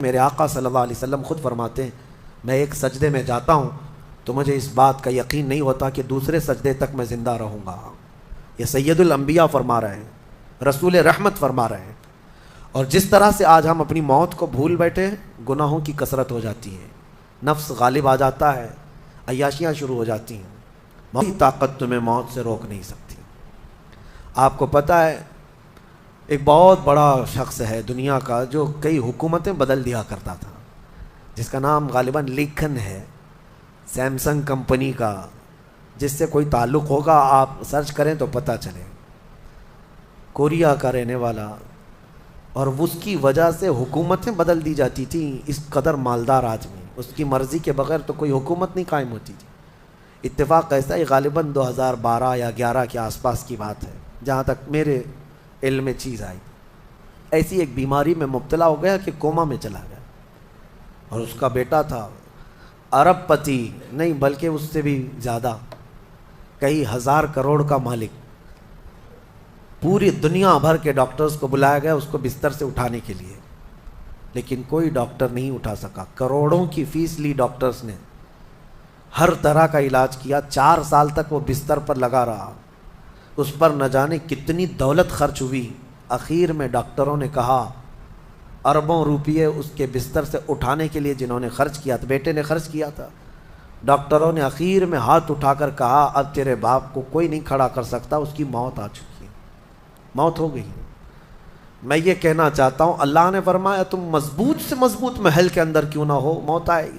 میرے آقا صلی اللہ علیہ وسلم خود فرماتے ہیں میں ایک سجدے میں جاتا ہوں تو مجھے اس بات کا یقین نہیں ہوتا کہ دوسرے سجدے تک میں زندہ رہوں گا۔ یہ سید الانبیاء فرما رہے ہیں، رسول رحمت فرما رہے ہیں۔ اور جس طرح سے آج ہم اپنی موت کو بھول بیٹھے ہیں، گناہوں کی کثرت ہو جاتی ہے، نفس غالب آ جاتا ہے، عیاشیاں شروع ہو جاتی ہیں، کوئی طاقت تمہیں موت سے روک نہیں سکتی۔ آپ کو پتہ ہے ایک بہت بڑا شخص ہے دنیا کا جو کئی حکومتیں بدل دیا کرتا تھا، جس کا نام غالباً لیکن ہے، سیمسنگ کمپنی کا، جس سے کوئی تعلق ہوگا آپ سرچ کریں تو پتہ چلے، کوریا کا رہنے والا، اور اس کی وجہ سے حکومتیں بدل دی جاتی تھیں۔ اس قدر مالدار آدمی، اس کی مرضی کے بغیر تو کوئی حکومت نہیں قائم ہوتی تھی۔ اتفاق ایسا ہی غالباً 2012 یا 11 کے آس پاس کی بات ہے، جہاں تک میرے علم میں چیز آئی، ایسی ایک بیماری میں مبتلا ہو گیا کہ کوما میں چلا گیا، اور اس کا بیٹا تھا ارب پتی نہیں بلکہ اس سے بھی زیادہ، کئی ہزار کروڑ کا مالک۔ پوری دنیا بھر کے ڈاکٹرز کو بلایا گیا اس کو بستر سے اٹھانے کے لیے، لیکن کوئی ڈاکٹر نہیں اٹھا سکا۔ کروڑوں کی فیس لی ڈاکٹرز نے، ہر طرح کا علاج کیا، 4 سال تک وہ بستر پر لگا رہا، اس پر نہ جانے کتنی دولت خرچ ہوئی۔ اخیر میں ڈاکٹروں نے کہا، اربوں روپیے اس کے بستر سے اٹھانے کے لیے جنہوں نے خرچ کیا تھا، بیٹے نے خرچ کیا تھا، ڈاکٹروں نے اخیر میں ہاتھ اٹھا کر کہا اب تیرے باپ کو کوئی نہیں کھڑا کر سکتا، اس کی موت آ چکی ہے، موت ہو گئی۔ میں یہ کہنا چاہتا ہوں، اللہ نے فرمایا تم مضبوط سے مضبوط محل کے اندر کیوں نہ ہو، موت آئے گی۔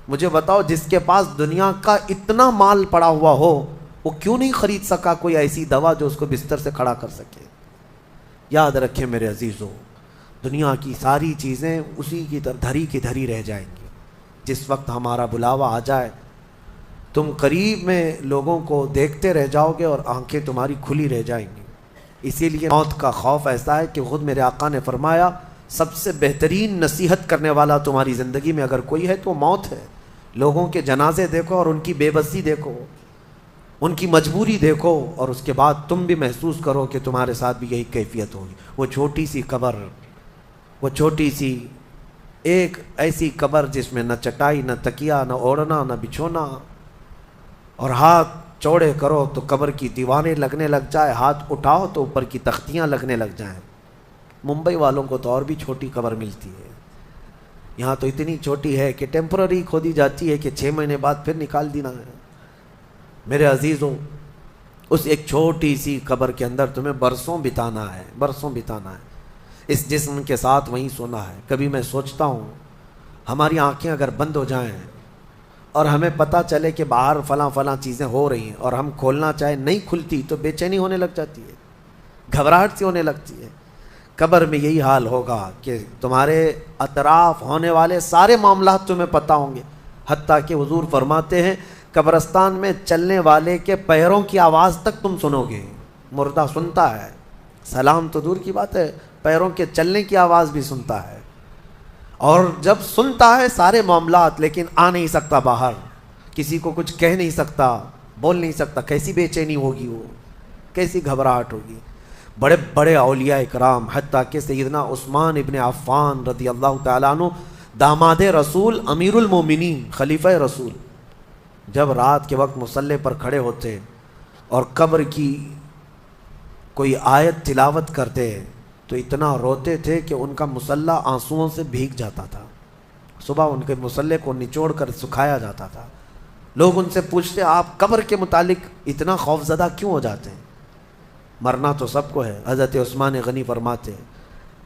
مجھے بتاؤ جس کے پاس دنیا کا اتنا مال پڑا ہوا ہو، وہ کیوں نہیں خرید سکا کوئی ایسی دوا جو اس کو بستر سے کھڑا کر سکے؟ یاد رکھیں میرے عزیزوں، دنیا کی ساری چیزیں اسی کی طرح دھری کی دھری رہ جائیں گی۔ جس وقت ہمارا بلاوا آ جائے، تم قریب میں لوگوں کو دیکھتے رہ جاؤ گے اور آنکھیں تمہاری کھلی رہ جائیں گی۔ اسی لیے موت کا خوف ایسا ہے کہ خود میرے آقا نے فرمایا سب سے بہترین نصیحت کرنے والا تمہاری زندگی میں اگر کوئی ہے تو موت ہے۔ لوگوں کے جنازے دیکھو اور ان کی بے بسی دیکھو، ان کی مجبوری دیکھو، اور اس کے بعد تم بھی محسوس کرو کہ تمہارے ساتھ بھی یہی کیفیت ہوگی۔ وہ چھوٹی سی قبر، وہ چھوٹی سی ایک ایسی قبر جس میں نہ چٹائی، نہ تکیا، نہ اوڑھنا، نہ بچھونا، اور ہاتھ چوڑے کرو تو قبر کی دیواریں لگنے لگ جائے، ہاتھ اٹھاؤ تو اوپر کی تختیاں لگنے لگ جائیں۔ ممبئی والوں کو تو اور بھی چھوٹی قبر ملتی ہے، یہاں تو اتنی چھوٹی ہے کہ ٹیمپرری کھودی جاتی ہے کہ 6 مہینے بعد پھر نکال دینا ہے۔ میرے عزیزوں، اس ایک چھوٹی سی قبر کے اندر تمہیں برسوں بتانا ہے، برسوں بتانا ہے، اس جسم کے ساتھ وہیں سونا ہے۔ کبھی میں سوچتا ہوں ہماری آنکھیں اگر بند ہو جائیں اور ہمیں پتہ چلے کہ باہر فلاں فلاں چیزیں ہو رہی ہیں اور ہم کھولنا چاہیں نہیں کھلتی تو بے چینی ہونے لگ جاتی ہے، گھبراہٹ سی ہونے لگتی ہے۔ قبر میں یہی حال ہوگا کہ تمہارے اطراف ہونے والے سارے معاملات تمہیں پتہ ہوں گے، حتیٰ کہ حضور فرماتے ہیں قبرستان میں چلنے والے کے پیروں کی آواز تک تم سنو گے۔ مردہ سنتا ہے، سلام تو دور کی بات ہے، پیروں کے چلنے کی آواز بھی سنتا ہے، اور جب سنتا ہے سارے معاملات لیکن آ نہیں سکتا باہر، کسی کو کچھ کہہ نہیں سکتا، بول نہیں سکتا۔ کیسی بے چینی ہوگی، وہ کیسی گھبراہٹ ہوگی۔ بڑے بڑے اولیاء اکرام، حتیٰ کہ سیدنا عثمان ابن عفان رضی اللہ تعالیٰ عنہ، داماد رسول، امیر المومنین، خلیفہ رسول، جب رات کے وقت مصلی پر کھڑے ہوتے اور قبر کی کوئی آیت تلاوت کرتے تو اتنا روتے تھے کہ ان کا مصلی آنسوؤں سے بھیگ جاتا تھا۔ صبح ان کے مصلی کو نچوڑ کر سکھایا جاتا تھا۔ لوگ ان سے پوچھتے آپ قبر کے متعلق اتنا خوفزدہ کیوں ہو جاتے ہیں؟ مرنا تو سب کو ہے۔ حضرت عثمان غنی فرماتے ہیں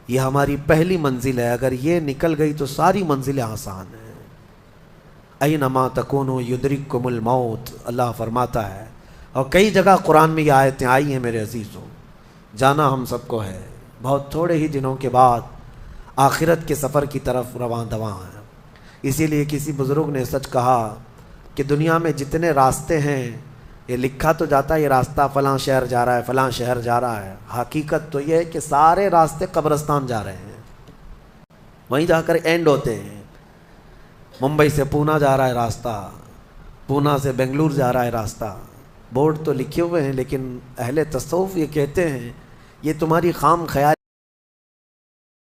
یہ ہماری پہلی منزل ہے، اگر یہ نکل گئی تو ساری منزلیں آسان ہیں۔ اینما تکونوا یدرککم الموت، اللہ فرماتا ہے، اور کئی جگہ قرآن میں یہ آیتیں آئی ہیں میرے عزیزوں۔ جانا ہم سب کو ہے، بہت تھوڑے ہی دنوں کے بعد آخرت کے سفر کی طرف رواں دواں ہیں۔ اسی لیے کسی بزرگ نے سچ کہا کہ دنیا میں جتنے راستے ہیں یہ لکھا تو جاتا ہے یہ راستہ فلاں شہر جا رہا ہے، فلاں شہر جا رہا ہے، حقیقت تو یہ ہے کہ سارے راستے قبرستان جا رہے ہیں، وہیں جا کر اینڈ ہوتے ہیں۔ ممبئی سے پونا جا رہا ہے راستہ، پونا سے بنگلور جا رہا ہے راستہ، بورڈ تو لکھے ہوئے ہیں، لیکن اہل تصوف یہ کہتے ہیں یہ تمہاری خام خیال